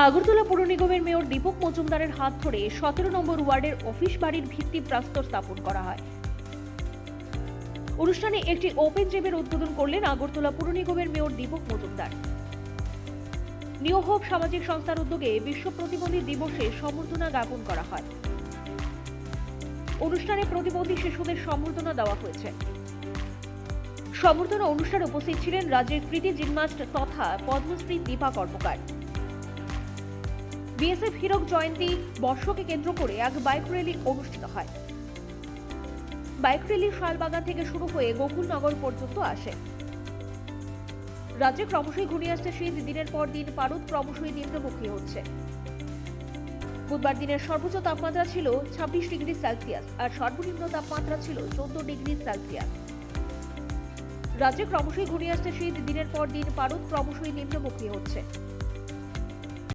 আগরতলা পৌর নিগমের মেয়র দীপক মজুমদারের হাত ধরে 17 নম্বর ওয়ার্ডের অফিস বাড়ির ভিত্তিপ্রস্তর স্থাপন করা হয়। অনুষ্ঠানে একটি ওপেন জিমের উদ্বোধন করলেন আগরতলা পৌর নিগমের mayor Dipak Majumdar. New hope সামাজিক সংস্থার উদ্যোগে বিশ্ব প্রতিবন্ধী দিবসে সম্বর্ধনা জ্ঞাপন করা হয়। অনুষ্ঠানে প্রতিবন্ধী শিশুদের সম্বর্ধনা দেওয়া হয়েছে। সম্বর্ধনা অনুষ্ঠানে উপস্থিত ছিলেন রাজ্যের কৃতি জিমন্যাস্ট তথা পদ্মশ্রী দীপা কর্মকার। বিএসএফ হীরক জয়ন্তী বর্ষকে কেন্দ্র করে এক বাইক র্যালি অনুষ্ঠিত হয়। বাইক র্যালি শালবাগান থেকে শুরু হয়ে গোকুলনগর পর্যন্ত আসে। রাজ্যে ক্রমশই ঘনিয়ে আসছে শীত, দিনের পর দিন পারদ ক্রমশই নিম্নমুখী হচ্ছে। বুধবার দিনের সর্বোচ্চ তাপমাত্রা ছিল 26 ডিগ্রি সেলসিয়াস আর সর্বনিম্ন তাপমাত্রা ছিল 14 ডিগ্রি সেলসিয়াস। রাজ্যে ক্রমশই ঘনিয়ে আসছে শীত, দিনের পর দিন পারদ ক্রমশই নিম্নমুখী হচ্ছে।